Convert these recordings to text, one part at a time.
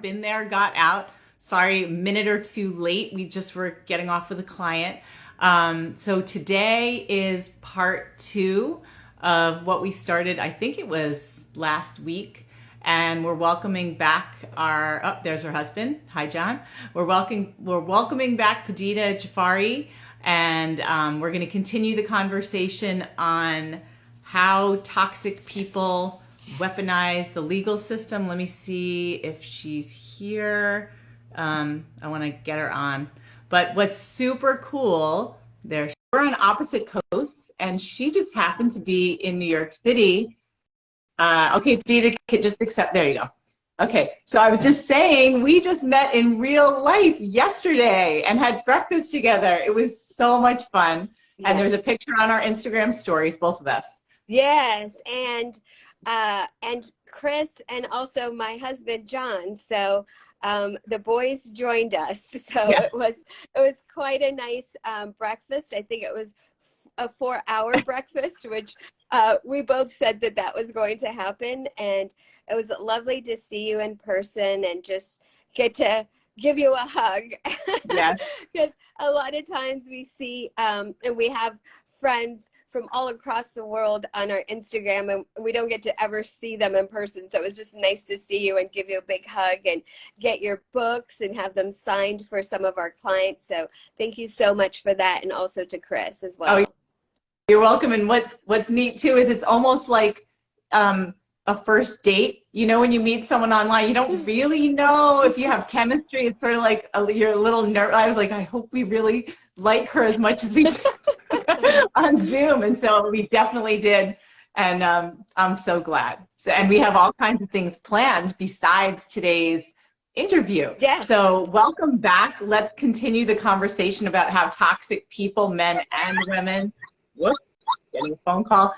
been there, got out. Sorry, a minute or two late. We just were getting off with a client. So today is part two of what we started, I think it was last week. And we're welcoming back there's her husband. Hi, John. We're welcoming back Padideh Jafari. And we're going to continue the conversation on how toxic people weaponize the legal system. Let me see if she's here. I want to get her on. But what's super cool, we're on opposite coasts, and she just happened to be in New York City. Okay, Dita, just accept. There you go. Okay, so I was just saying, we just met in real life yesterday and had breakfast together. It was so much fun. Yeah. And there's a picture on our Instagram stories, both of us. Yes, and Chris and also my husband John. So the boys joined us. So yeah. It was quite a nice breakfast. I think it was a 4-hour breakfast, which we both said that was going to happen. And it was lovely to see you in person and just get to give you a hug. Yeah. Because a lot of times we see, and we have friends from all across the world on our Instagram, and we don't get to ever see them in person. So it was just nice to see you and give you a big hug and get your books and have them signed for some of our clients. So thank you so much for that, and also to Chris as well. Oh, you're welcome. And what's neat too is it's almost like a first date. You know, when you meet someone online, you don't really know if you have chemistry. It's sort of like you're a little nervous. I was like, I hope we really like her as much as we did on Zoom. And so we definitely did. And I'm so glad. And we have all kinds of things planned besides today's interview. Yes. So welcome back. Let's continue the conversation about how toxic people, men and women, getting a phone call,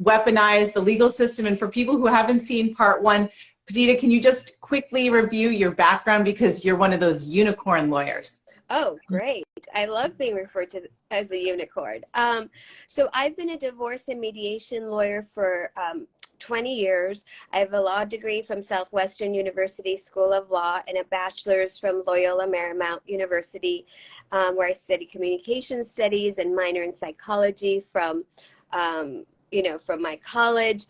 weaponize the legal system. And for people who haven't seen part one, Padideh, can you just quickly review your background, because you're one of those unicorn lawyers? Oh, great. I love being referred to as a unicorn. So I've been a divorce and mediation lawyer for 20 years. I have a law degree from Southwestern University School of Law and a bachelor's from Loyola Marymount University, where I studied communication studies and minor in psychology from from my college,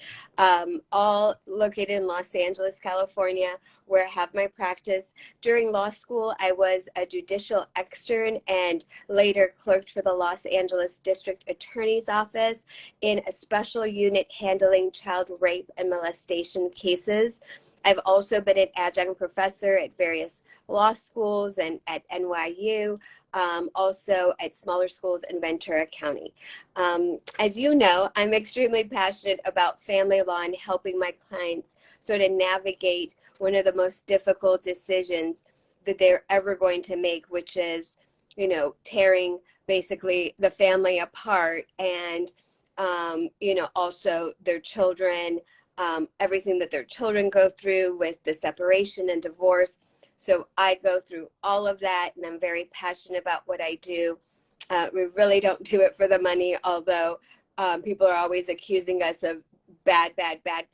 all located in Los Angeles, California, where I have my practice. During law school, I was a judicial extern and later clerked for the Los Angeles District Attorney's Office in a special unit handling child rape and molestation cases. I've also been an adjunct professor at various law schools and at NYU, also at smaller schools in Ventura County. As you know, I'm extremely passionate about family law and helping my clients sort of navigate one of the most difficult decisions that they're ever going to make, which is, tearing basically the family apart and, also their children, everything that their children go through with the separation and divorce. So I go through all of that, and I'm very passionate about what I do. We really don't do it for the money, although people are always accusing us of bad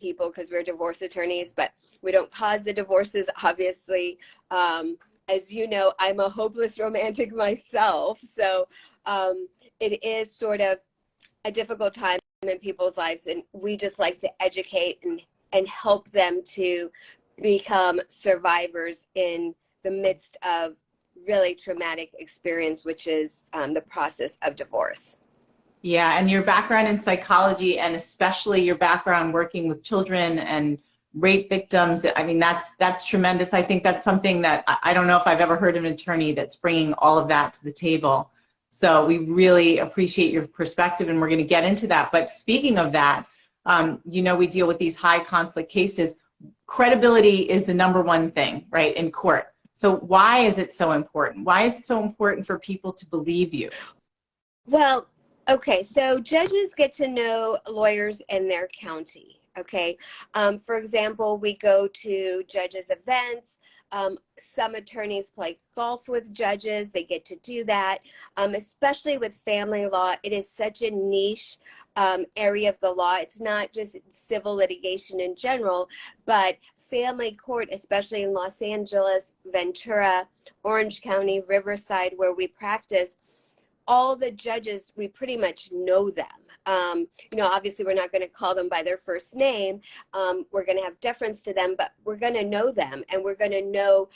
people because we're divorce attorneys, but we don't cause the divorces, obviously. As you know, I'm a hopeless romantic myself, so it is sort of a difficult time in people's lives, and we just like to educate and help them to become survivors in the midst of really traumatic experience, which is the process of divorce. Yeah, and your background in psychology, and especially your background working with children and rape victims, I mean, that's tremendous. I think that's something that I don't know if I've ever heard of an attorney that's bringing all of that to the table. So we really appreciate your perspective, and we're going to get into that. But speaking of that, we deal with these high conflict cases. Credibility is the number one thing, right, in court. So why is it so important? Why is it so important for people to believe you? Well, okay, so judges get to know lawyers in their county. Okay. For example, we go to judges' events. Some attorneys play golf with judges. They get to do that. Especially with family law, it is such a niche area of the law. It's not just civil litigation in general, but family court, especially in Los Angeles, Ventura, Orange County, Riverside, where we practice, all the judges, we pretty much know them. Obviously we're not going to call them by their first name. We're going to have deference to them, but we're going to know them, and we're going to know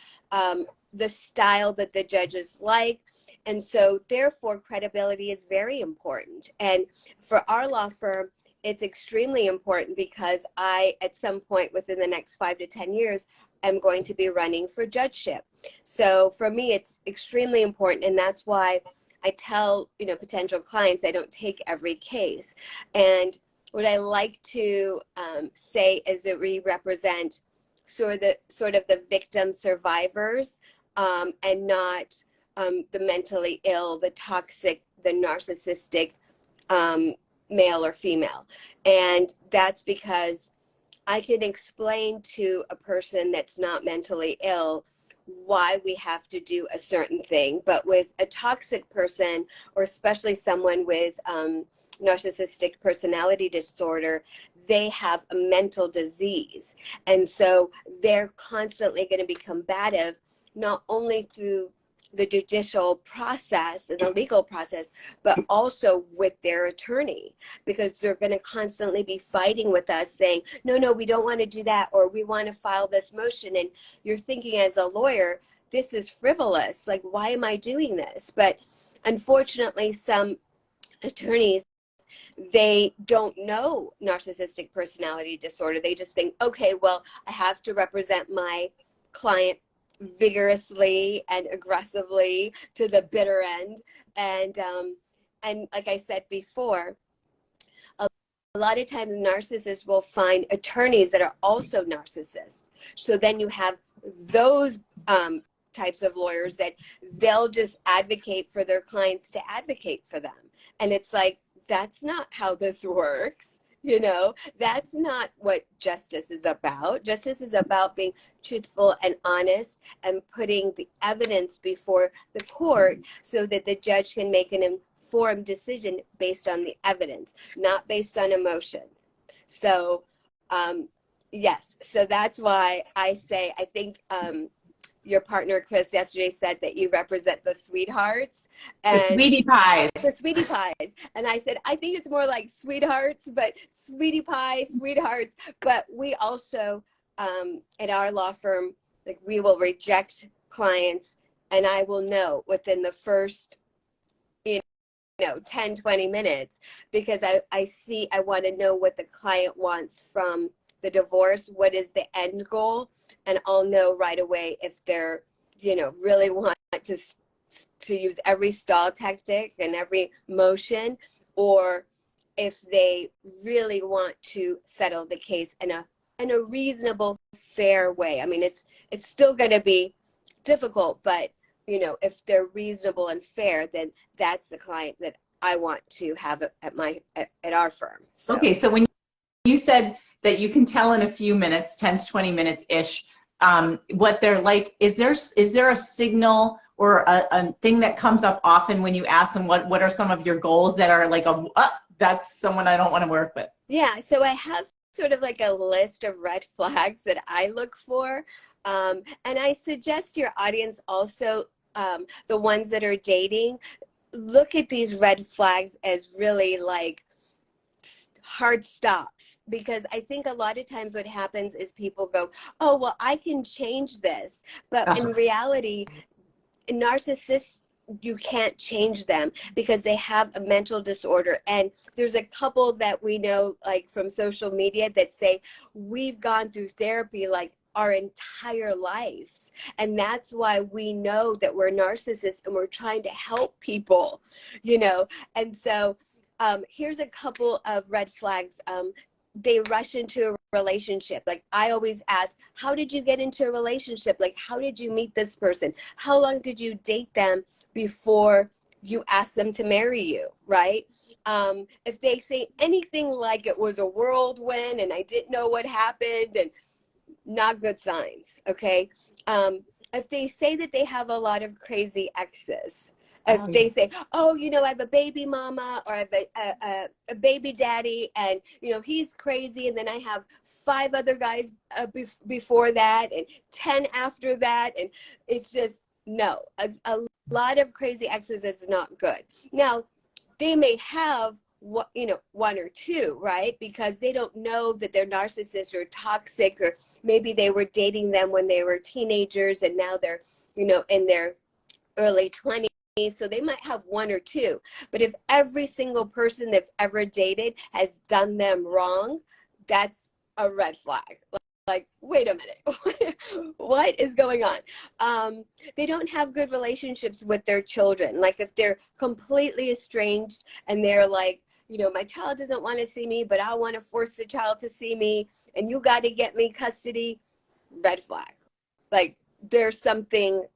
the style that the judges like. And so therefore credibility is very important. And for our law firm, it's extremely important because I, at some point within the next 5 to 10 years, am going to be running for judgeship. So for me, it's extremely important. And that's why I tell, potential clients, I don't take every case. And what I like to say is that we represent sort of the victim survivors, and not the mentally ill, the toxic, the narcissistic male or female. And that's because I can explain to a person that's not mentally ill why we have to do a certain thing. But with a toxic person, or especially someone with narcissistic personality disorder, they have a mental disease. And so they're constantly going to be combative, not only through the judicial process and the legal process, but also with their attorney, because they're going to constantly be fighting with us saying, no, we don't want to do that, or we want to file this motion. And you're thinking as a lawyer, this is frivolous. Like, why am I doing this? But unfortunately, some attorneys, they don't know narcissistic personality disorder. They just think, okay, well, I have to represent my client vigorously and aggressively to the bitter end. And like I said before, a lot of times narcissists will find attorneys that are also narcissists. So then you have those types of lawyers that they'll just advocate for their clients to advocate for them. And it's like, that's not how this works. That's not what justice is about. Justice is about being truthful and honest and putting the evidence before the court so that the judge can make an informed decision based on the evidence, not based on emotion. So, yes, so that's why I say, I think your partner, Chris, yesterday said that you represent the sweethearts and The sweetie pies. the sweetie pies. And I said, I think it's more like sweethearts, but sweetie pie, sweethearts. But we also, at our law firm, like, we will reject clients, and I will know within the first 10, 20 minutes, because I want to know what the client wants from the divorce. What is the end goal? And I'll know right away if they're, really want to use every stall tactic and every motion, or if they really want to settle the case in a reasonable, fair way. I mean, it's still going to be difficult, but if they're reasonable and fair, then that's the client that I want to have at our firm. So. Okay, so when you said that you can tell in a few minutes, 10 to 20 minutes ish, what they're like, is there a signal or a thing that comes up often when you ask them what are some of your goals that are like that's someone I don't want to work with? Yeah, so I have sort of like a list of red flags that I look for, and I suggest your audience also, the ones that are dating, look at these red flags as really like hard stops, because I think a lot of times what happens is people go, oh, well, I can change this. But in reality, narcissists, you can't change them because they have a mental disorder. And there's a couple that we know, like from social media, that say we've gone through therapy like our entire lives. And that's why we know that we're narcissists and we're trying to help people, And so here's a couple of red flags. They rush into a relationship. Like, I always ask, how did you get into a relationship? Like, how did you meet this person? How long did you date them before you asked them to marry you, right? If they say anything like it was a whirlwind and I didn't know what happened, and not good signs, okay? If they say that they have a lot of crazy exes, if they say, oh, you know, I have a baby mama, or I have a baby daddy, and, you know, he's crazy, and then I have 5 other guys before that, and 10 after that, and it's just, no. A lot of crazy exes is not good. Now, they may have, you know, 1 or 2, right? Because they don't know that they're narcissists or toxic, or maybe they were dating them when they were teenagers and now they're, you know, in their early 20s. So they might have 1 or 2. But if every single person they've ever dated has done them wrong, that's a red flag. Like, wait a minute, what is going on? They don't have good relationships with their children. Like, if they're completely estranged and they're like, you know, my child doesn't want to see me, but I want to force the child to see me, and you got to get me custody, red flag. Like, there's something,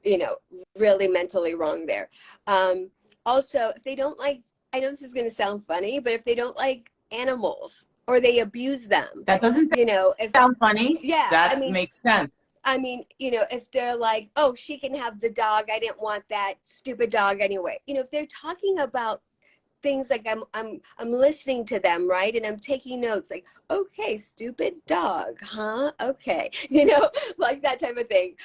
you know, really mentally wrong there. Also, if they don't like, I know this is going to sound funny, but if they don't like animals, or they abuse them. That doesn't, you know, if sound funny. Yeah, That I mean, makes sense. I mean, you know, if they're like, oh, she can have the dog, I didn't want that stupid dog anyway. You know, if they're talking about things like, I'm listening to them, right? And I'm taking notes, like, okay, stupid dog, huh? Okay. You know, like that type of thing.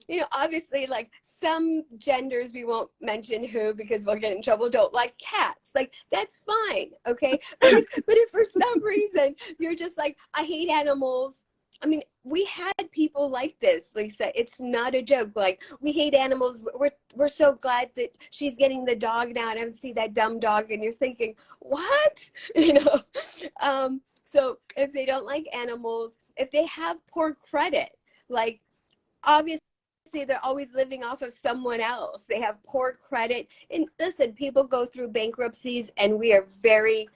You know, obviously, like, some genders, we won't mention who because we'll get in trouble, don't like cats. Like, that's fine, okay? But if for some reason you're just like, I hate animals. I mean, we had people like this, Lisa. It's not a joke. Like, we hate animals. We're so glad that she's getting the dog now, and I see that dumb dog, and you're thinking, what? You know? So if they don't like animals, if they have poor credit, like, obviously, they're always living off of someone else. They have poor credit. And listen, people go through bankruptcies, and we are very,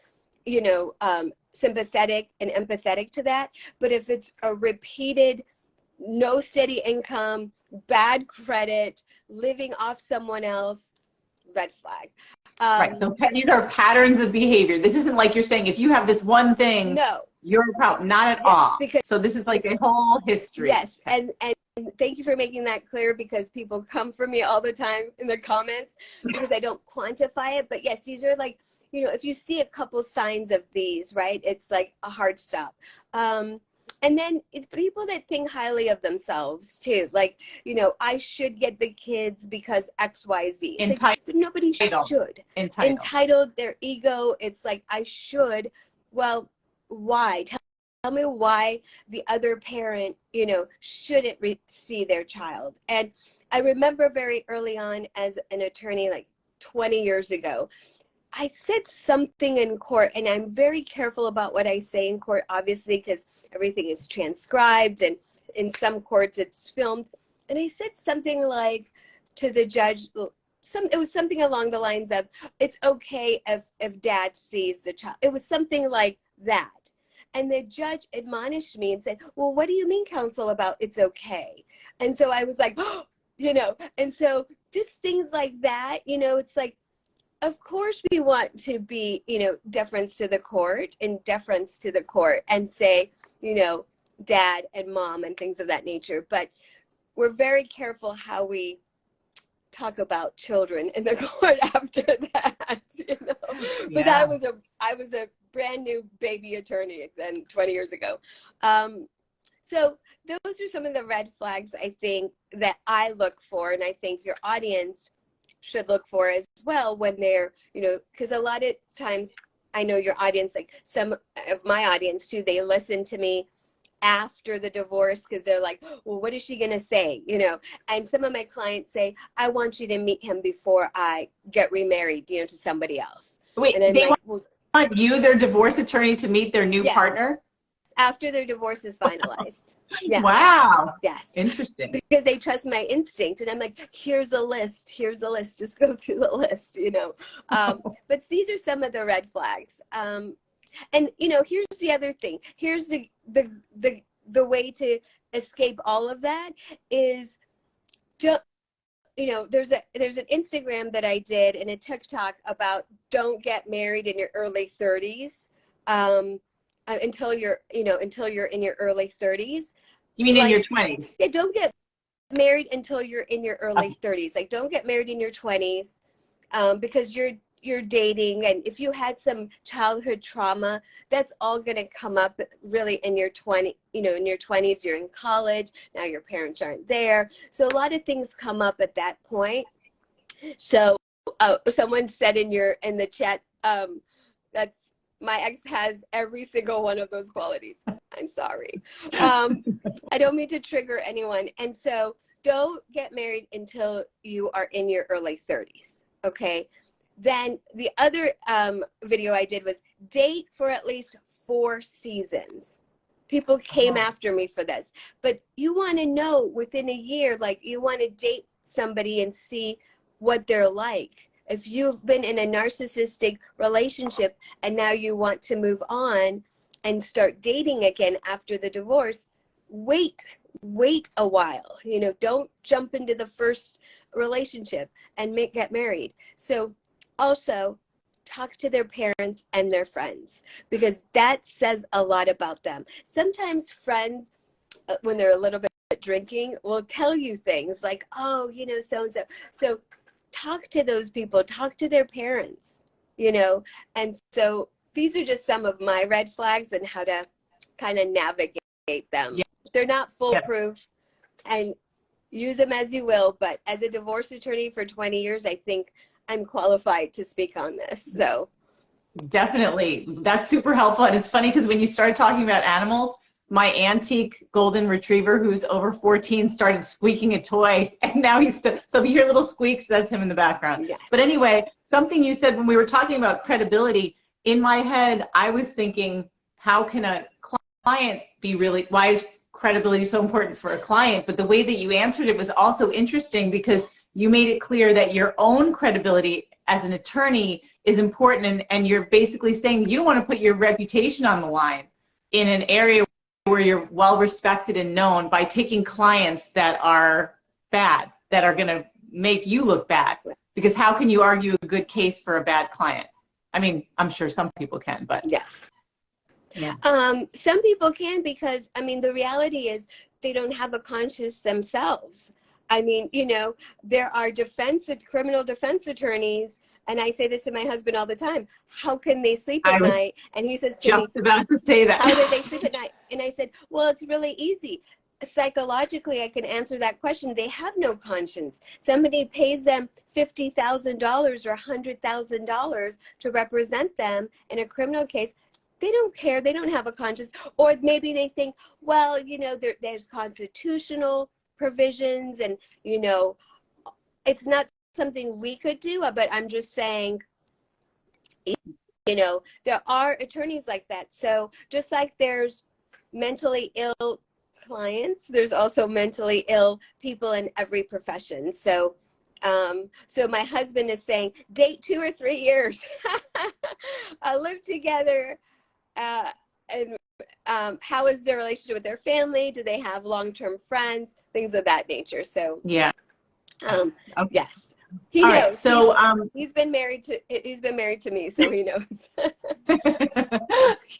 you know, sympathetic and empathetic to that. But if it's a repeated, no steady income, bad credit, living off someone else, red flag. Right. So these are patterns of behavior. This isn't like you're saying if you have this one thing, no, you're a problem. Not at yes, all. because So this is like a whole history. Yes, and thank you for making that clear, because people come for me all the time in the comments because I don't quantify it. But yes, these are like, you know, if you see a couple signs of these, right, it's like a hard stop. And then it's people that think highly of themselves too. Like, you know, I should get the kids because X, Y, Z. It's like, but nobody should. Entitled, their ego. It's like, I should. Well, why? Tell me why the other parent, you know, shouldn't see their child. And I remember very early on as an attorney, like 20 years ago, I said something in court, and I'm very careful about what I say in court, obviously, because everything is transcribed, and in some courts it's filmed. And I said something like to the judge, it was something along the lines of, it's okay if dad sees the child. It was something like that. And the judge admonished me and said, well, what do you mean, counsel, about it's okay? And so I was like, oh, you know, and so just things like that, you know, it's like, of course we want to be, you know, deference to the court and deference to the court and say, you know, dad and mom and things of that nature. But we're very careful how we talk about children in the court after that, you know. But I was a brand new baby attorney then 20 years ago. So those are some of the red flags I think that I look for, and I think your audience should look for as well when they're, you know, because a lot of times I know your audience, like some of my audience too, they listen to me after the divorce because they're like, well, what is she going to say? You know, and some of my clients say, I want you to meet him before I get remarried, you know, to somebody else. Wait, and then they like, want you, their divorce attorney, to meet their new partner? After their divorce is finalized. Yeah. Wow. Yes. Interesting. Because they trust my instinct. And I'm like, here's a list. Just go through the list, you know. But these are some of the red flags. And, you know, here's the other thing. Here's the way to escape all of that is there's an Instagram that I did and a TikTok about don't get married in your early 30s, until you're in your early 30s. You mean in your 20s? Yeah, don't get married until you're in your early 30s. Like, don't get married in your 20s, because you're dating, and if you had some childhood trauma, that's all going to come up really in your 20s. You're in college now, your parents aren't there, so a lot of things come up at that point. So someone said in the chat, that's my ex has every single one of those qualities. I'm sorry. I don't mean to trigger anyone. And so don't get married until you are in your early 30s. Okay. Then the other video I did was date for at least 4 seasons. People came after me for this, but you want to know within a year, like, you want to date somebody and see what they're like. If you've been in a narcissistic relationship and now you want to move on and start dating again after the divorce, wait a while. Don't jump into the first relationship and get married. So also talk to their parents and their friends, because that says a lot about them. Sometimes friends, when they're a little bit drinking, will tell you things like, oh, so-and-so. So talk to those people, talk to their parents, and so these are just some of my red flags and how to kind of navigate them. Yeah. They're not foolproof, and use them as you will, but as a divorce attorney for 20 years, I think I'm qualified to speak on this. So definitely, that's super helpful. And it's funny because when you started talking about animals, my antique golden retriever, who's over 14, started squeaking a toy, and now he's still, so if you hear little squeaks, that's him in the background. Yes. But anyway, something you said when we were talking about credibility, in my head, I was thinking, how can a client be really, why is credibility so important for a client? But the way that you answered it was also interesting, because you made it clear that your own credibility as an attorney is important, and you're basically saying you don't want to put your reputation on the line in an area where you're well respected and known by taking clients that are bad, that are going to make you look bad. Because how can you argue a good case for a bad client? I mean, I'm sure some people can, but yes. Yeah. Some people can, because the reality is they don't have a conscience themselves. There are criminal defense attorneys, and I say this to my husband all the time, how can they sleep at night? And he says to me, just about to say that. How do they sleep at night? And I said, well, it's really easy. Psychologically, I can answer that question. They have no conscience. Somebody pays them $50,000 or $100,000 to represent them in a criminal case. They don't care. They don't have a conscience. Or maybe they think, well, there's constitutional provisions, and it's not something we could do, but I'm just saying, there are attorneys like that. So just like there's mentally ill clients, there's also mentally ill people in every profession. So my husband is saying date 2 or 3 years, live together, and how is their relationship with their family? Do they have long-term friends? Things of that nature. So yeah. Okay. Yes, he All knows. right. So he's been married to me, so he knows.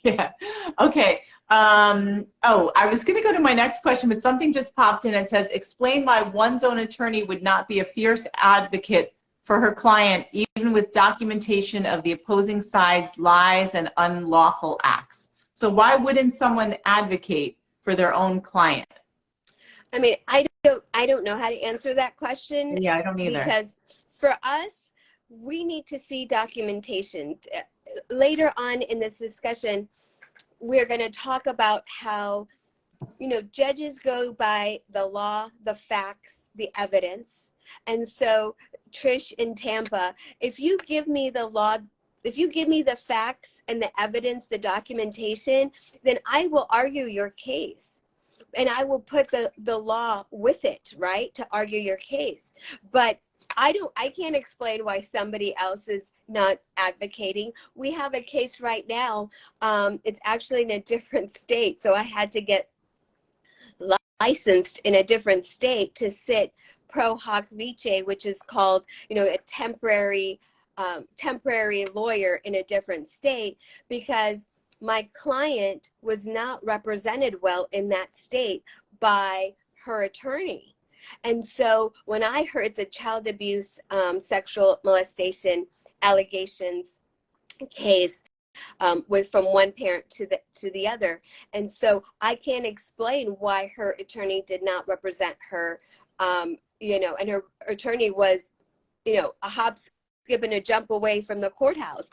Yeah. Okay. I was going to go to my next question, but something just popped in. It says, explain why one's own attorney would not be a fierce advocate for her client, even with documentation of the opposing side's lies and unlawful acts. So why wouldn't someone advocate for their own client? I don't know how to answer that question. Yeah, I don't either. Because for us, we need to see documentation. Later on in this discussion, we're going to talk about how, judges go by the law, the facts, the evidence. And so, Trish in Tampa, if you give me the law, if you give me the facts and the evidence, the documentation, then I will argue your case. And I will put the law with it, right, to argue your case. But I can't explain why somebody else is not advocating. We have a case right now. It's actually in a different state. So I had to get licensed in a different state to sit pro hoc vice, which is called, a temporary lawyer in a different state, because my client was not represented well in that state by her attorney. And so when I heard it's a child abuse, sexual molestation allegations case, went from one parent to the other, and so I can't explain why her attorney did not represent her, and her attorney was, a hop, skip, and a jump away from the courthouse.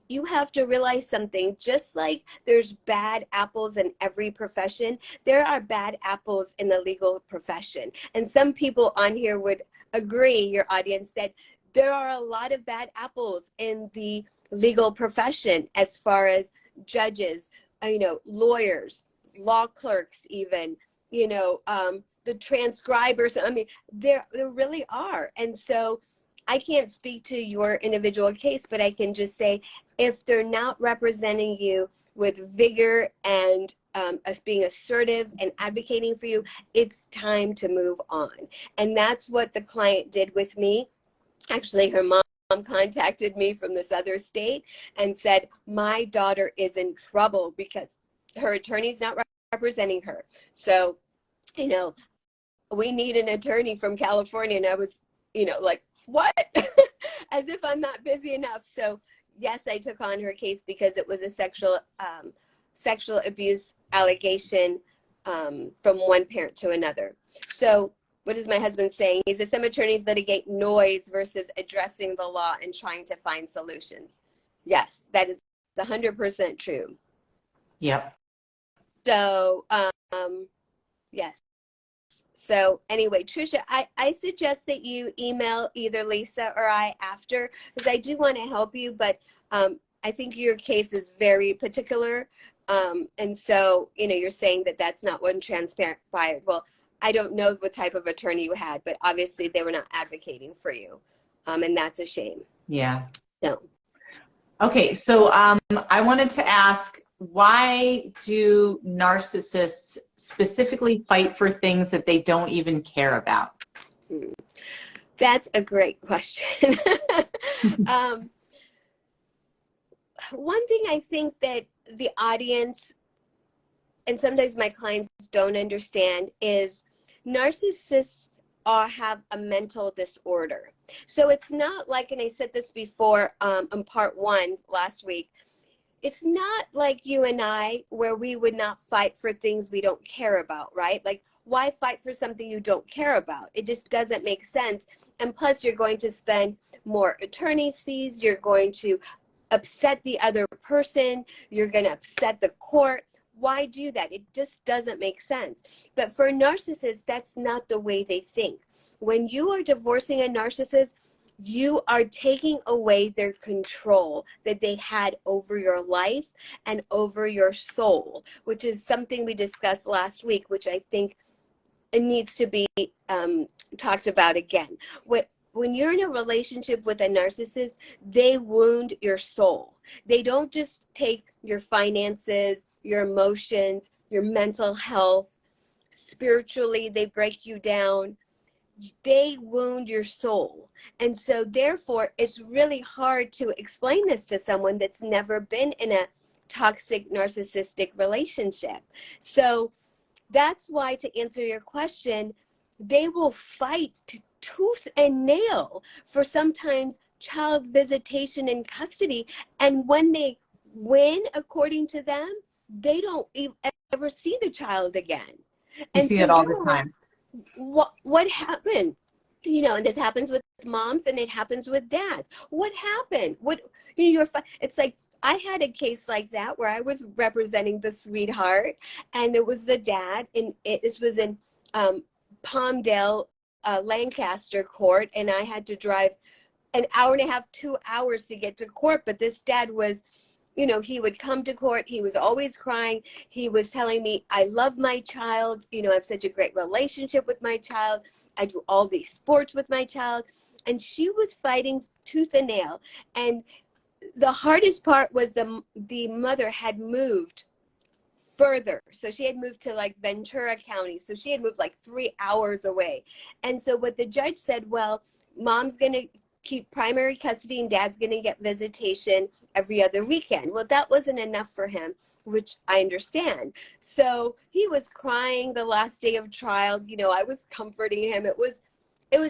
You have to realize something. Just like there's bad apples in every profession, there are bad apples in the legal profession. And some people on here would agree, your audience, that there are a lot of bad apples in the legal profession, as far as judges, lawyers, law clerks, even, the transcribers. I mean, there really are. And so I can't speak to your individual case, but I can just say, if they're not representing you with vigor and us being assertive and advocating for you, it's time to move on. And that's what the client did with me. Actually, her mom contacted me from this other state and said, my daughter is in trouble because her attorney's not representing her. So, we need an attorney from California. And I was, like, what? As if I'm not busy enough. So yes, I took on her case because it was a sexual abuse allegation from one parent to another. So what is my husband saying? He says some attorneys litigate noise versus addressing the law and trying to find solutions. Yes, that is 100% true. Yep. So, yes. So anyway, Trisha, I suggest that you email either Lisa or I after, because I do want to help you, but I think your case is very particular. And so, you're saying that that's not what transpired. Well, I don't know what type of attorney you had, but obviously they were not advocating for you. And that's a shame. Yeah. So. Okay. So I wanted to ask, why do narcissists specifically fight for things that they don't even care about? That's a great question. One thing I think that the audience and sometimes my clients don't understand is narcissists have a mental disorder. So it's not like, and I said this before in part 1 last week, it's not like you and I, where we would not fight for things we don't care about, right? Like, why fight for something you don't care about? It just doesn't make sense. And plus, you're going to spend more attorney's fees. You're going to upset the other person. You're going to upset the court. Why do that? It just doesn't make sense. But for narcissists, that's not the way they think. When you are divorcing a narcissist, you are taking away their control that they had over your life and over your soul, which is something we discussed last week, which I think it needs to be talked about again. When you're in a relationship with a narcissist, they wound your soul. They don't just take your finances, your emotions, your mental health. Spiritually, they break you down. They wound your soul. And so therefore, it's really hard to explain this to someone that's never been in a toxic narcissistic relationship. So that's why, to answer your question, they will fight tooth and nail for sometimes child visitation and custody. And when they win, according to them, they don't ever see the child again. You see it all the time. What happened? And this happens with moms and it happens with dads. What happened? It's like, I had a case like that where I was representing the sweetheart, and it was the dad, and this was in Palmdale, Lancaster court, and I had to drive an hour and a half, 2 hours to get to court. But this dad was, he would come to court. He was always crying. He was telling me, I love my child. I have such a great relationship with my child. I do all these sports with my child. And she was fighting tooth and nail. And the hardest part was the mother had moved further. So she had moved to like Ventura County. So she had moved like 3 hours away. And so what the judge said, well, mom's going to keep primary custody and dad's going to get visitation every other weekend. Well, that wasn't enough for him, which I understand. So he was crying the last day of trial. You know, I was comforting him. It was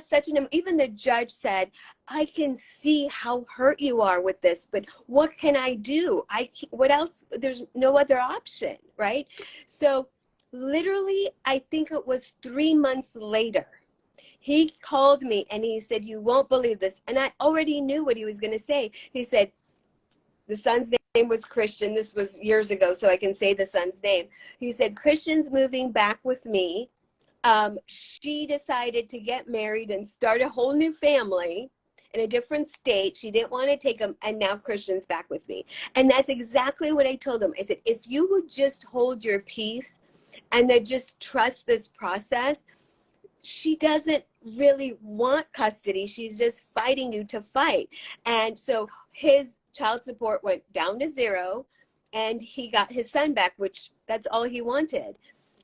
such even the judge said, I can see how hurt you are with this, but what can I do? What else? There's no other option, right? So literally, I think it was 3 months later, he called me and he said, you won't believe this. And I already knew what he was going to say. He said, the son's name was Christian. This was years ago, so I can say the son's name. He said, Christian's moving back with me. She decided to get married and start a whole new family in a different state. She didn't want to take him, and now Christian's back with me. And that's exactly what I told him. I said, if you would just hold your peace and then just trust this process, she doesn't really want custody. She's just fighting you to fight. And so his child support went down to 0, and he got his son back, which that's all he wanted.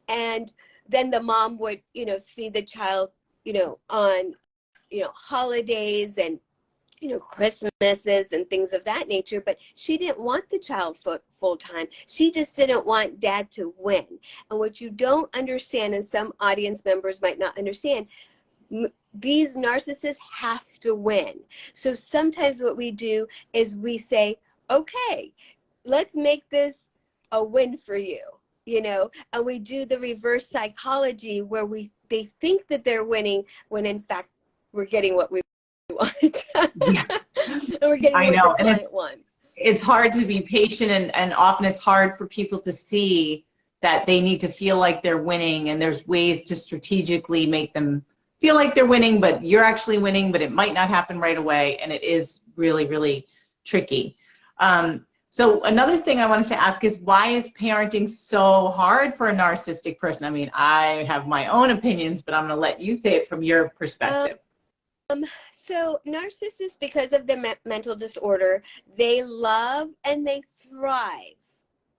And then the mom would, you know, see the child, you know, on, you know, holidays and, you know, Christmases and things of that nature. But she didn't want the child full time. She just didn't want dad to win. And what you don't understand, and some audience members might not understand, these narcissists have to win. So sometimes what we do is we say, okay, let's make this a win for you. You know, and we do the reverse psychology where they think that they're winning when in fact we're getting what we want. Yeah. And we're getting I what know. the client wants. It's hard to be patient, and often it's hard for people to see that they need to feel like they're winning, and there's ways to strategically make them feel like they're winning, but you're actually winning, but it might not happen right away, and it is really, really tricky. So another thing I wanted to ask is, why is parenting so hard for a narcissistic person? I mean, I have my own opinions, but I'm going to let you say it from your perspective. So narcissists, because of their mental disorder, they love and they thrive.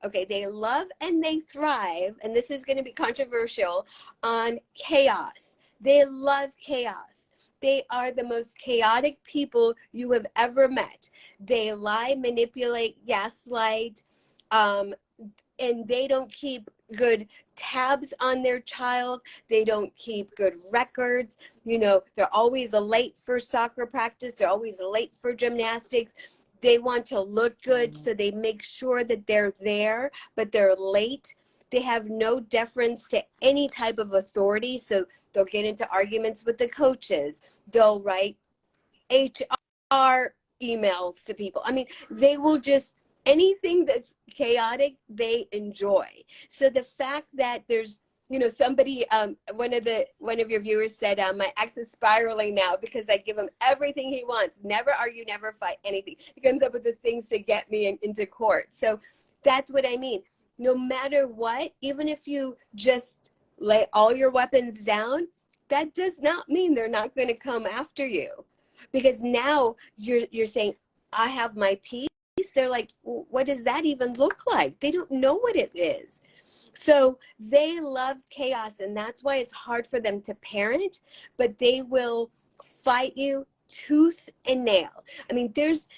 Okay, they love and they thrive, and this is going to be controversial, on chaos. They love chaos. They are the most chaotic people you have ever met. They lie, manipulate, gaslight, and they don't keep good tabs on their child. They don't keep good records. You know, they're always late for soccer practice. They're always late for gymnastics. They want to look good, so they make sure that they're there, but they're late. They have no deference to any type of authority, so they'll get into arguments with the coaches. They'll write HR emails to people. I mean, they will just, anything that's chaotic, they enjoy. So the fact that there's, you know, somebody, one of your viewers said, my ex is spiraling now because I give him everything he wants. Never argue, never fight, anything. He comes up with the things to get me into court. So that's what I mean. No matter what, even if you just lay all your weapons down, that does not mean they're not going to come after you. Because now you're saying, I have my peace. They're like, what does that even look like? They don't know what it is. So they love chaos, and that's why it's hard for them to parent, but they will fight you tooth and nail. I mean, there's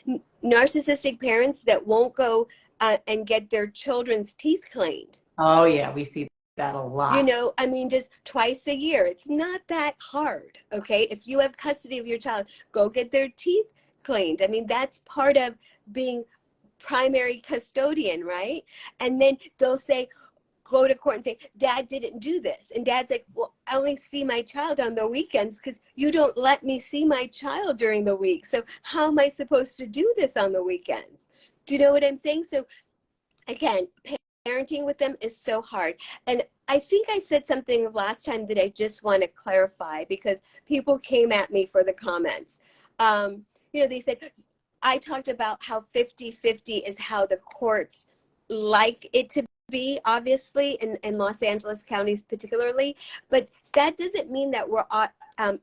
narcissistic parents that won't go and get their children's teeth cleaned. Oh, yeah, we see that a lot. You know, I mean, just twice a year. It's not that hard, okay? If you have custody of your child, go get their teeth cleaned. I mean, that's part of being primary custodian, right? And then they'll say, go to court and say, Dad didn't do this. And Dad's like, well, I only see my child on the weekends because you don't let me see my child during the week. So how am I supposed to do this on the weekends? Do you know what I'm saying? So again, parenting with them is so hard. And I think I said something last time that I just want to clarify, because people came at me for the comments. You know, they said, I talked about how 50-50 is how the courts like it to be, obviously, in Los Angeles counties particularly, but that doesn't mean that we're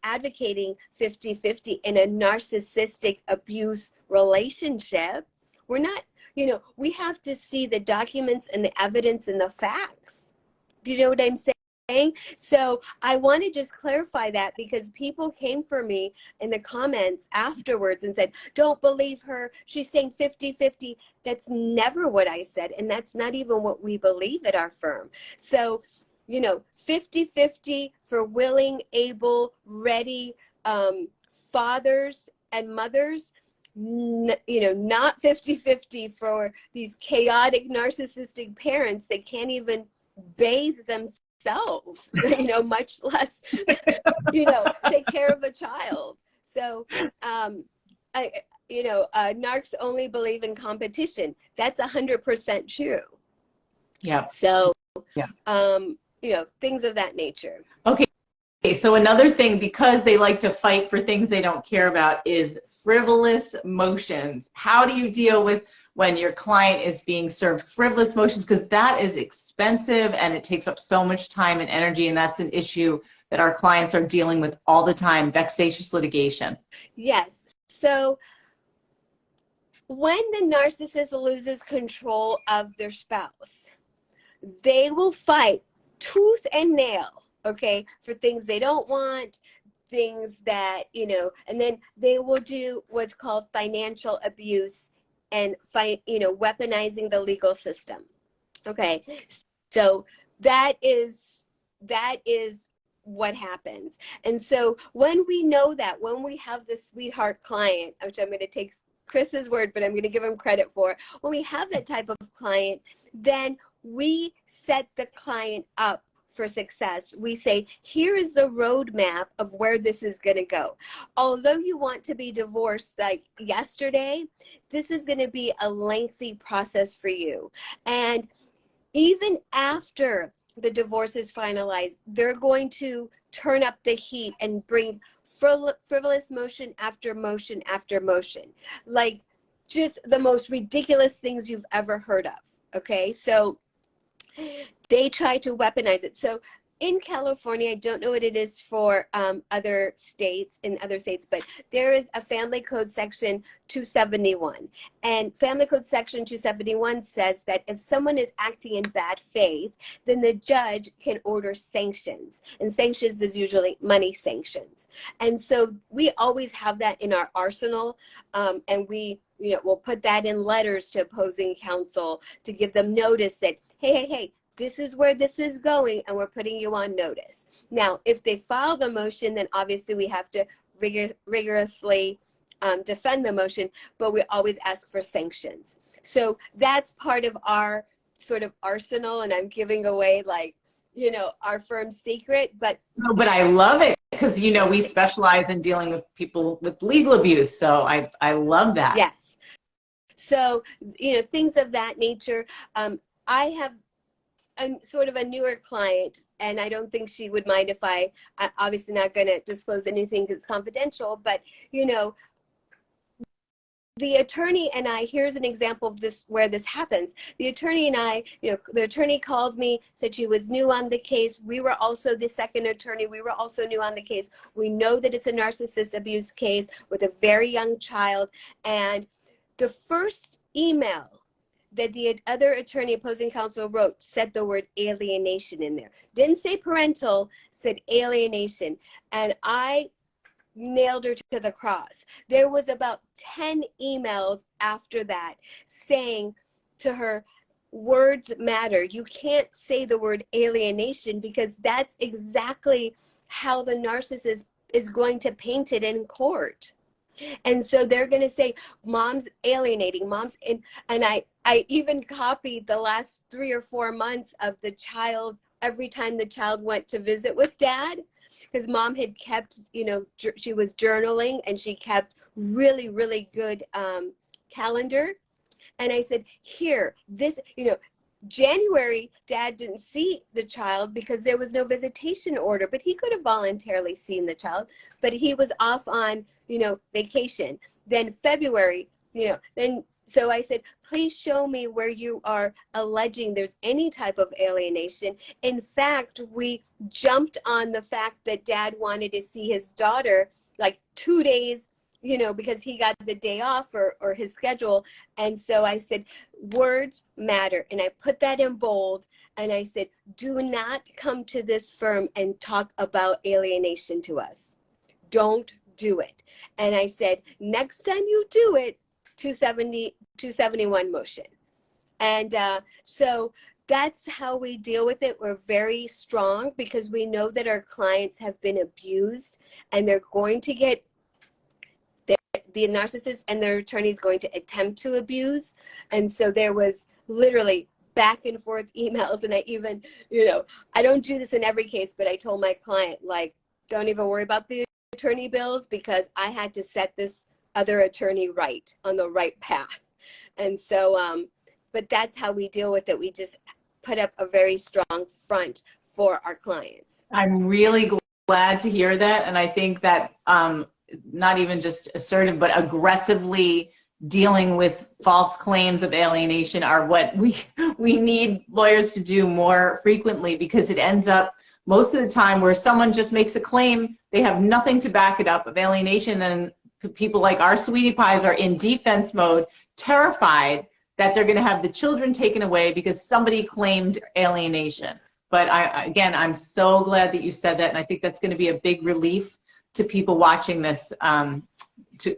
advocating 50-50 in a narcissistic abuse relationship. We're not we have to see the documents and the evidence and the facts. Do you know what I'm saying? So I want to just clarify that, because people came for me in the comments afterwards and said, don't believe her. She's saying 50-50. That's never what I said. And that's not even what we believe at our firm. So, 50-50 for willing, able, ready fathers and mothers. Not 50-50 for these chaotic narcissistic parents that can't even bathe themselves, much less, take care of a child. So, narcs only believe in competition. That's 100% true. Yeah. So, yeah. Things of that nature. Okay. So another thing, because they like to fight for things they don't care about, is frivolous motions. How do you deal with when your client is being served frivolous motions? Because that is expensive and it takes up so much time and energy, and that's an issue that our clients are dealing with all the time, vexatious litigation. Yes. So when the narcissist loses control of their spouse, they will fight tooth and nail, okay, for things they don't want, things that, and then they will do what's called financial abuse and weaponizing the legal system. Okay. So that is what happens. And so when we know that, when we have the sweetheart client, which I'm going to take Chris's word, but I'm going to give him credit for, when we have that type of client, then we set the client up for success. We say, here is the roadmap of where this is going to go. Although you want to be divorced like yesterday, this is going to be a lengthy process for you. And even after the divorce is finalized, they're going to turn up the heat and bring frivolous motion after motion after motion, like just the most ridiculous things you've ever heard of. Okay, so they try to weaponize it. So in California, I don't know what it is for other states, but there is a Family Code Section 271. And Family Code Section 271 says that if someone is acting in bad faith, then the judge can order sanctions. And sanctions is usually money sanctions. And so we always have that in our arsenal. And we'll put that in letters to opposing counsel to give them notice that, hey, this is where this is going, and we're putting you on notice. Now, if they file the motion, then obviously we have to rigorously defend the motion, but we always ask for sanctions. So that's part of our sort of arsenal, and I'm giving away our firm's secret. But I love it, because we specialize in dealing with people with legal abuse, so I love that. Yes. So things of that nature. I have sort of a newer client, and I don't think she would mind if I'm obviously not going to disclose anything that's confidential, but the attorney and I, here's an example of this where this happens. The attorney and I, the attorney called me, said she was new on the case. We were also the second attorney. We were also new on the case. We know that it's a narcissist abuse case with a very young child. And the first email that the other attorney opposing counsel wrote said the word alienation in there. Didn't say parental, said alienation. And I nailed her to the cross. There was about 10 emails after that saying to her, words matter. You can't say the word alienation, because that's exactly how the narcissist is going to paint it in court. And so they're going to say, mom's alienating, mom's in. And I even copied the last 3 or 4 months of the child every time the child went to visit with dad, because mom had kept, she was journaling, and she kept really, really good calendar. And I said, here, this, January, dad didn't see the child because there was no visitation order, but he could have voluntarily seen the child, but he was off on, vacation. Then February, so I said, please show me where you are alleging there's any type of alienation. In fact, we jumped on the fact that dad wanted to see his daughter like 2 days, you know, because he got the day off or his schedule. And so I said, words matter. And I put that in bold. And I said, do not come to this firm and talk about alienation to us. Don't do it. And I said, next time you do it, 271 motion. And so that's how we deal with it. We're very strong because we know that our clients have been abused and they're going to get the narcissist and their attorney is going to attempt to abuse. And so there was literally back and forth emails. And I even, you know, I don't do this in every case, but I told my client, like, don't even worry about the attorney bills because I had to set this other attorney right on the right path. And so, but that's how we deal with it. We just put up a very strong front for our clients. I'm really glad to hear that. And I think that not even just assertive, but aggressively dealing with false claims of alienation are what we need lawyers to do more frequently, because it ends up most of the time where someone just makes a claim, they have nothing to back it up of alienation, and people like our sweetie pies are in defense mode, terrified that they're going to have the children taken away because somebody claimed alienation. But I'm so glad that you said that, and I think that's going to be a big relief to people watching this, to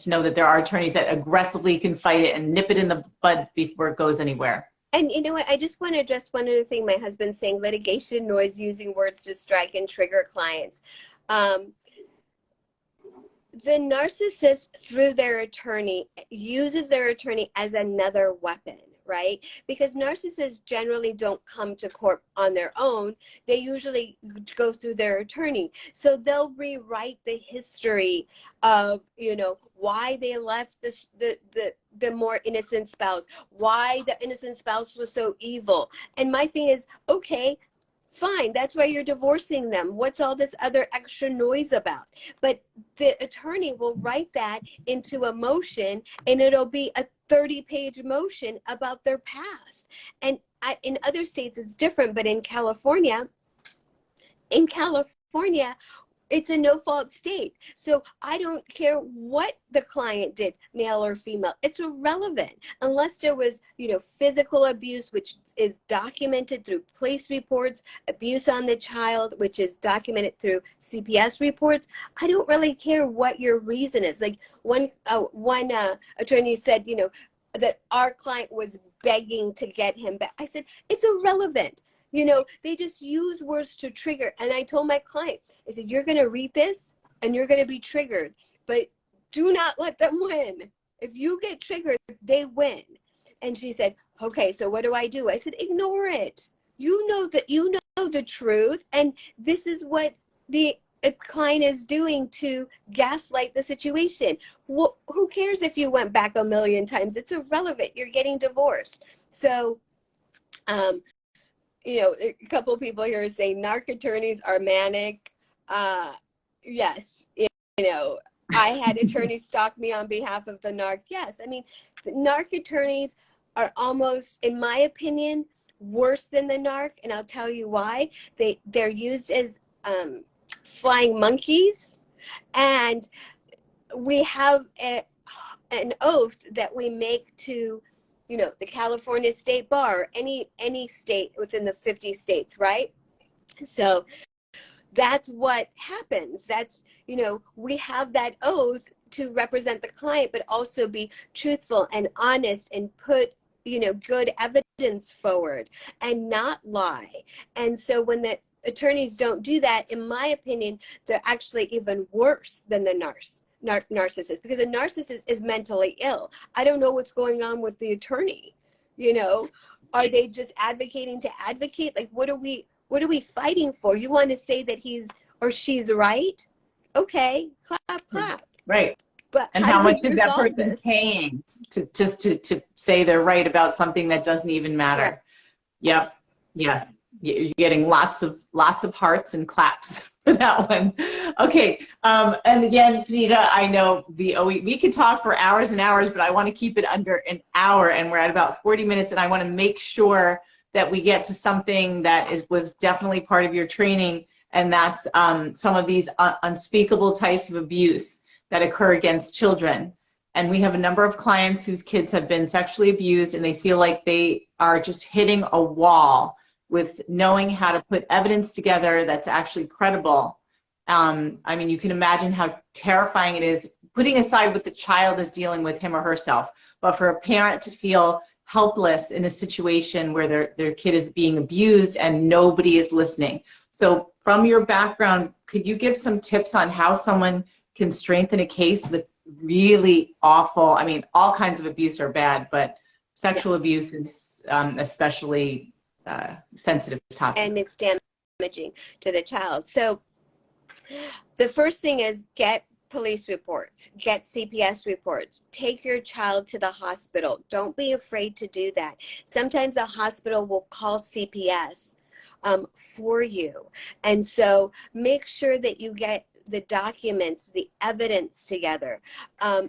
know that there are attorneys that aggressively can fight it and nip it in the bud before it goes anywhere. And you know what, I just want to address one other thing my husband's saying, litigation noise, using words to strike and trigger clients. The narcissist, through their attorney, uses their attorney as another weapon, right? Because narcissists generally don't come to court on their own. They usually go through their attorney. So they'll rewrite the history of, you know, why they left the more innocent spouse, why the innocent spouse was so evil. And my thing is, okay, fine, that's why you're divorcing them. What's all this other extra noise about? But the attorney will write that into a motion, and it'll be a 30-page motion about their past. And in other states it's different, but in California, it's a no-fault state. So I don't care what the client did, male or female. It's irrelevant unless there was, you know, physical abuse, which is documented through police reports, abuse on the child, which is documented through CPS reports. I don't really care what your reason is. Like one attorney said, you know, that our client was begging to get him back. I said, it's irrelevant. You know, they just use words to trigger. And I told my client, I said, you're going to read this and you're going to be triggered, but do not let them win. If you get triggered, they win. And she said, okay, so what do I do? I said, ignore it. You know that you know the truth. And this is what the client is doing to gaslight the situation. Well, who cares if you went back a million times? It's irrelevant. You're getting divorced. So, you know, a couple of people here are saying narc attorneys are manic. Yes, you know, I had attorneys stalk me on behalf of the narc. Yes, I mean, the narc attorneys are almost, in my opinion, worse than the narc, and I'll tell you why. They're used as flying monkeys, and we have an oath that we make to, you know, the California State Bar, any state within the 50 states, right? So that's what happens. That's, you know, we have that oath to represent the client, but also be truthful and honest and put, you know, good evidence forward and not lie. And so when the attorneys don't do that, in my opinion, they're actually even worse than the narcissist, because a narcissist is mentally ill. I don't know what's going on with the attorney. You know, are they just advocating to advocate? Like, what are we fighting for? You want to say that he's or she's right? Okay, clap, clap. Right. But and how much is that person paying to say they're right about something that doesn't even matter? Yeah. Yep. Yeah. You're getting lots of hearts and claps for that one. Okay. And again, Padideh, I know we could talk for hours and hours, but I want to keep it under an hour, and we're at about 40 minutes, and I want to make sure that we get to something that was definitely part of your training, and that's some of these unspeakable types of abuse that occur against children. And we have a number of clients whose kids have been sexually abused, and they feel like they are just hitting a wall with knowing how to put evidence together that's actually credible. I mean, you can imagine how terrifying it is, putting aside what the child is dealing with, him or herself, but for a parent to feel helpless in a situation where their kid is being abused and nobody is listening. So from your background, could you give some tips on how someone can strengthen a case with really awful, I mean, all kinds of abuse are bad, but sexual abuse is especially sensitive topic. And it's damaging to the child. So the first thing is get police reports, get CPS reports, take your child to the hospital. Don't be afraid to do that. Sometimes a hospital will call CPS for you. And so make sure that you get the documents, the evidence together.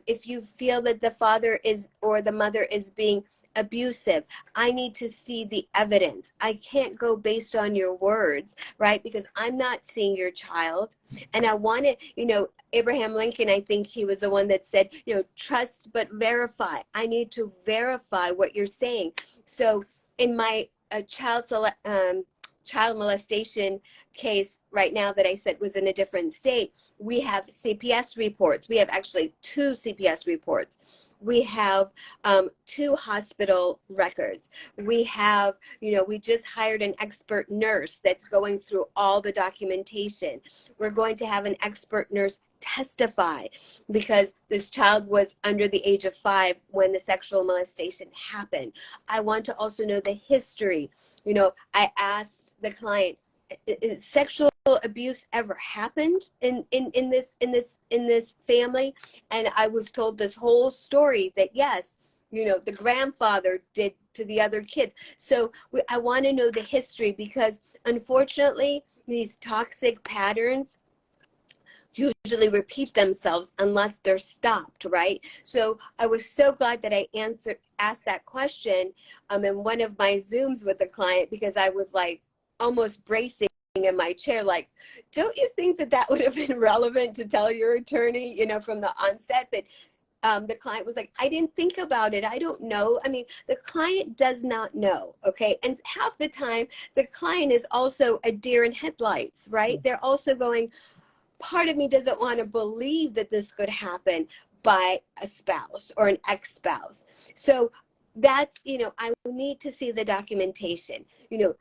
If you feel that the father is or the mother is being abusive, I need to see the evidence. I can't go based on your words, right? Because I'm not seeing your child. And I want to, you know, Abraham Lincoln, I think he was the one that said, you know, trust but verify. I need to verify what you're saying. So in my child molestation case right now that I said was in a different state, we have CPS reports. We have actually 2 CPS reports. We have 2 hospital records. We have, you know, we just hired an expert nurse that's going through all the documentation. We're going to have an expert nurse testify because this child was under the age of 5 when the sexual molestation happened. I want to also know the history. You know, I asked the client, is sexual abuse ever happened in this family? And I was told this whole story that yes, you know, the grandfather did to the other kids. So I want to know the history because unfortunately these toxic patterns usually repeat themselves unless they're stopped, right? So I was so glad that I asked that question in one of my Zooms with the client because I was like almost bracing in my chair, like, don't you think that that would have been relevant to tell your attorney, you know, from the onset? That the client was like, I didn't think about it. I don't know. I mean, the client does not know, okay? And half the time, the client is also a deer in headlights, right? They're also going, part of me doesn't want to believe that this could happen by a spouse or an ex-spouse. So that's, you know, I need to see the documentation. You know,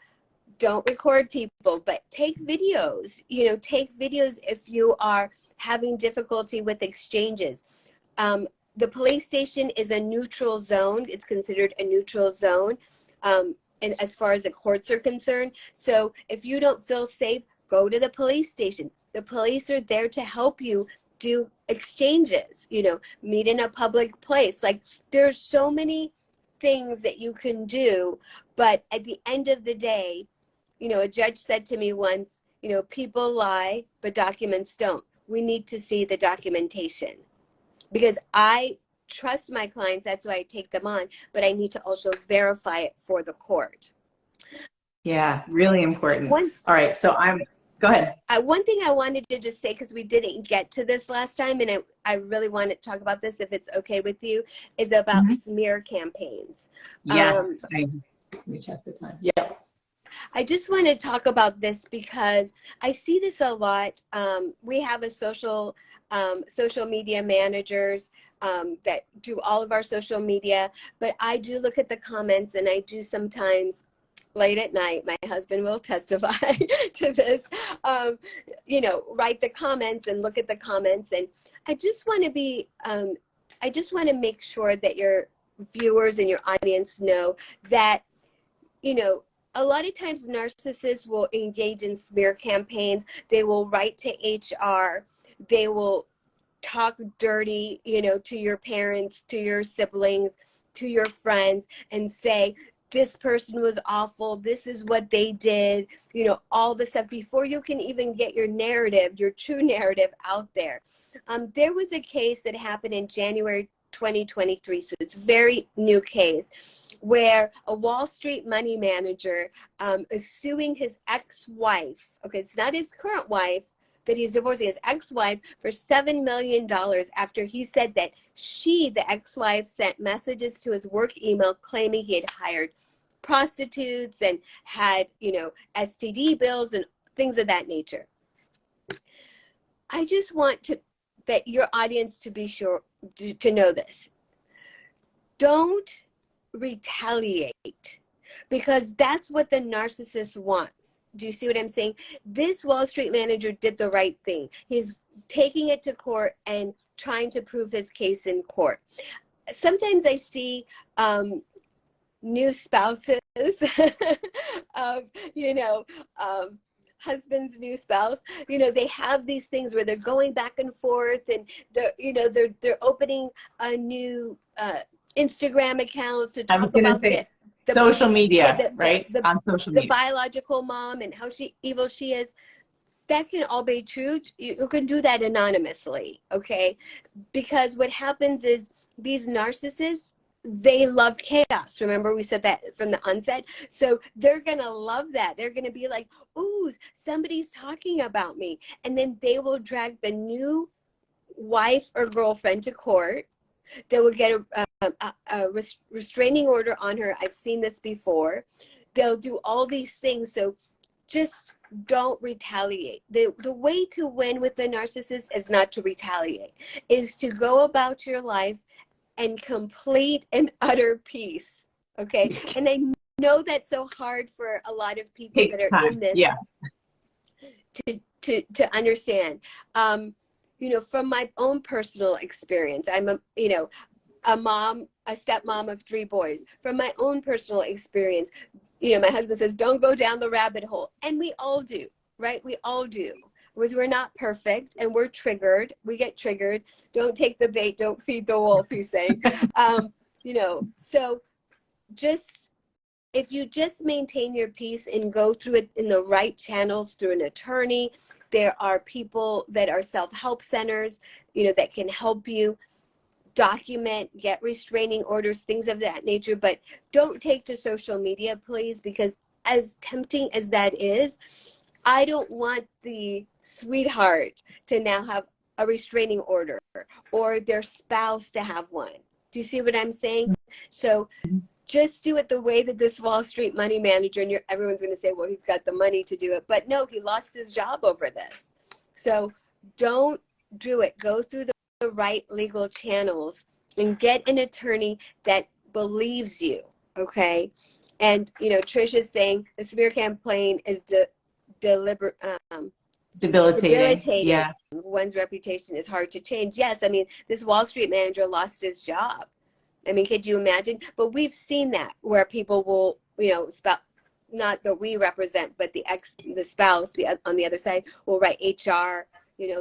don't record people, but take videos. You know, take videos if you are having difficulty with exchanges. The police station is a neutral zone. It's considered a neutral zone, and as far as the courts are concerned. So if you don't feel safe, go to the police station. The police are there to help you do exchanges, you know, meet in a public place. Like there's so many things that you can do, but at the end of the day, you know, a judge said to me once, you know, people lie, but documents don't. We need to see the documentation because I trust my clients. That's why I take them on, but I need to also verify it for the court. Yeah, really important. All right, so go ahead. One thing I wanted to just say, because we didn't get to this last time, and I really want to talk about this, if it's okay with you, is about smear campaigns. Yeah, let me check the time. Yeah. I just want to talk about this because I see this a lot. We have a social media managers that do all of our social media, but I do look at the comments, and I do sometimes late at night, my husband will testify to this, you know, write the comments and look at the comments. And I just want to be, I just want to make sure that your viewers and your audience know that, you know, a lot of times narcissists will engage in smear campaigns. They will write to HR. They will talk dirty, you know, to your parents, to your siblings, to your friends, and say, this person was awful, this is what they did, you know, all the stuff before you can even get your narrative, your true narrative out there. There was a case that happened in January 2023, so it's a very new case, where a Wall Street money manager is suing his ex-wife. Okay, it's not his current wife, that he's divorcing his ex-wife for $7 million after he said that she, the ex-wife, sent messages to his work email claiming he had hired prostitutes and had, STD bills and things of that nature. I just want that your audience to be sure to know this. Don't retaliate, because that's what the narcissist wants. Do you see what I'm saying? This Wall Street manager did the right thing. He's taking it to court and trying to prove his case in court. Sometimes I see new spouses of, husband's new spouse, they have these things where they're going back and forth, and they're opening a new Instagram accounts to talk about the social media, right? On social media. The biological mom and how evil she is. That can all be true. You can do that anonymously, okay? Because what happens is these narcissists, they love chaos. Remember, we said that from the onset. So they're going to love that. They're going to be like, ooh, somebody's talking about me. And then they will drag the new wife or girlfriend to court. They will get a restraining order on her. I've seen this before. They'll do all these things. So just don't retaliate. The way to win with the narcissist is not to retaliate, is to go about your life and complete and utter peace. Okay. And I know that's so hard for a lot of people that are in this to understand. From my own personal experience, I'm a stepmom of 3 boys. From my own personal experience, my husband says, don't go down the rabbit hole. And we all do, right? We all do. Because we're not perfect and we're triggered. We get triggered. Don't take the bait, don't feed the wolf, he's saying. So just, if you just maintain your peace and go through it in the right channels through an attorney, there are people that are self-help centers, that can help you document, get restraining orders, things of that nature. But don't take to social media, please, because as tempting as that is, I don't want the sweetheart to now have a restraining order or their spouse to have one. Do you see what I'm saying? So just do it the way that this Wall Street money manager, and everyone's going to say, well, he's got the money to do it. But no, he lost his job over this. So don't do it. Go through the right legal channels and get an attorney that believes you, okay? And, Trish is saying the smear campaign is debilitating. Yeah. One's reputation is hard to change. Yes, I mean, this Wall Street manager lost his job. I mean, could you imagine? But we've seen that where people will, not that we represent, but the spouse on the other side will write HR,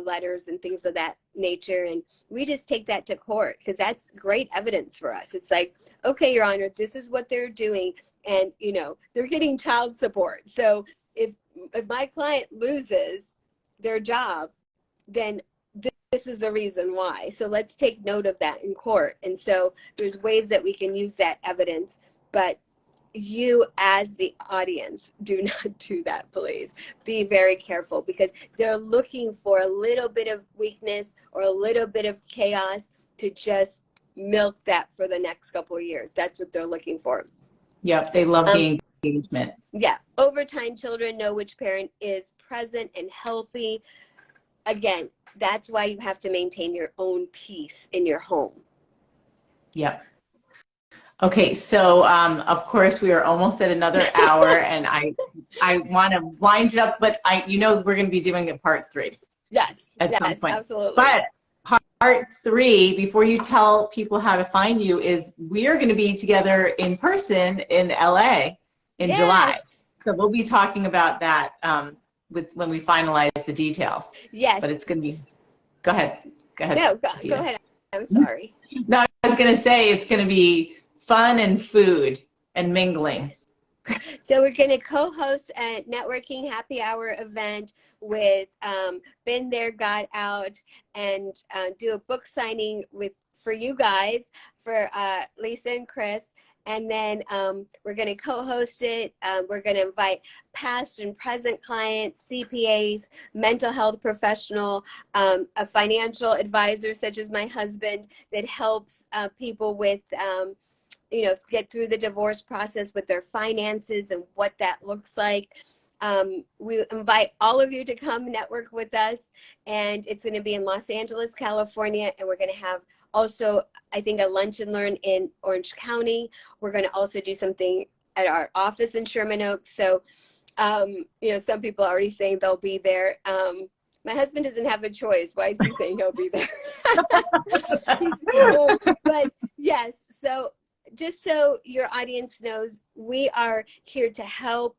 letters and things of that nature. And we just take that to court because that's great evidence for us. It's like, okay, Your Honor, this is what they're doing. And, they're getting child support. So if my client loses their job, then this is the reason why. So let's take note of that in court. And so there's ways that we can use that evidence, but you as the audience, do not do that, please. Be very careful because they're looking for a little bit of weakness or a little bit of chaos to just milk that for the next couple of years. That's what they're looking for. Yep, they love the engagement. Yeah. Over time, children know which parent is present and healthy. Again, that's why you have to maintain your own peace in your home. Yep. Okay, so of course we are almost at another hour, and I want to wind it up, but we're going to be doing it part 3. Yes. At some point. Absolutely. But part 3, before you tell people how to find you, is we are going to be together in person in LA in July. So we'll be talking about that when we finalize the details. Yes. But it's going to be. Go ahead. No, go ahead. I'm sorry. No, I was going to say it's going to be fun and food and mingling. Yes. So we're going to co-host a networking happy hour event with Been There, Got Out, and do a book signing for you guys, for Lisa and Chris. And then we're going to co-host it. We're going to invite past and present clients, CPAs, mental health professional, a financial advisor such as my husband that helps people with, get through the divorce process with their finances and what that looks like. We invite all of you to come network with us, and it's going to be in Los Angeles, California, and we're going to have also, I think, a lunch and learn in Orange County. We're going to also do something at our office in Sherman Oaks. So, some people are already saying they'll be there. My husband doesn't have a choice. Why is he saying he'll be there? But yes, so just so your audience knows, we are here to help.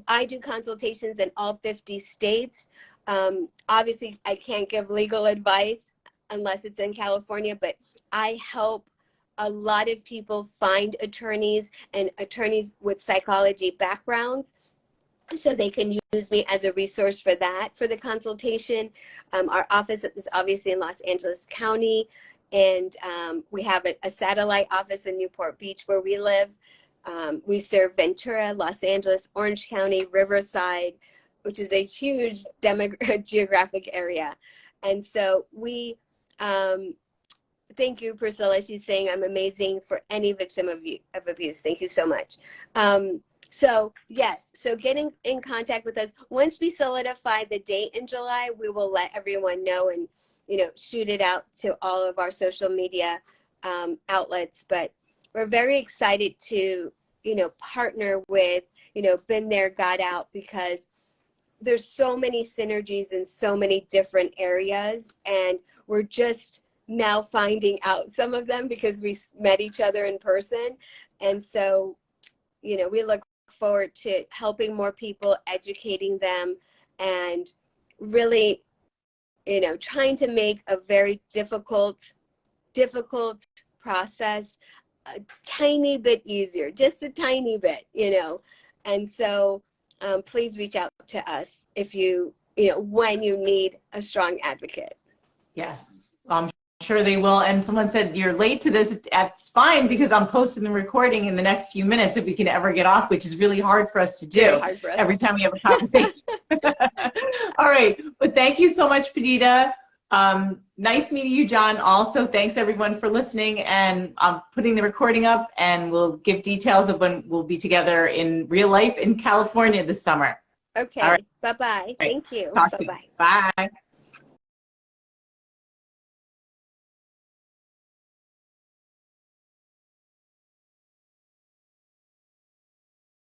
I do consultations in all 50 states. Obviously, I can't give legal advice unless it's in California, but I help a lot of people find attorneys and attorneys with psychology backgrounds so they can use me as a resource for that, for the consultation. Our office is obviously in Los Angeles County, and we have a satellite office in Newport Beach where we live. We serve Ventura, Los Angeles, Orange County, Riverside, which is a huge geographic area. And so we, thank you, Priscilla. She's saying I'm amazing for any victim of abuse. Thank you so much. So yes, so getting in contact with us. Once we solidify the date in July, we will let everyone know and, shoot it out to all of our social media outlets. But we're very excited to, partner with, Been There, Got Out, because there's so many synergies in so many different areas, and we're just now finding out some of them because we met each other in person. And so, we look forward to helping more people, educating them, and really, trying to make a very difficult process a tiny bit easier, just a tiny bit, and so please reach out to us if when you need a strong advocate. Yes, I'm sure they will. And someone said, you're late to this. It's fine because I'm posting the recording in the next few minutes if we can ever get off, which is really hard for us to do every time we have a conversation. All right. But thank you so much, Padideh. Nice meeting you, John. Also, thanks everyone for listening, and I'm putting the recording up, and we'll give details of when we'll be together in real life in California this summer. Okay. All right. Bye-bye. Right. Thank you. Talk to you. Bye-bye. Bye.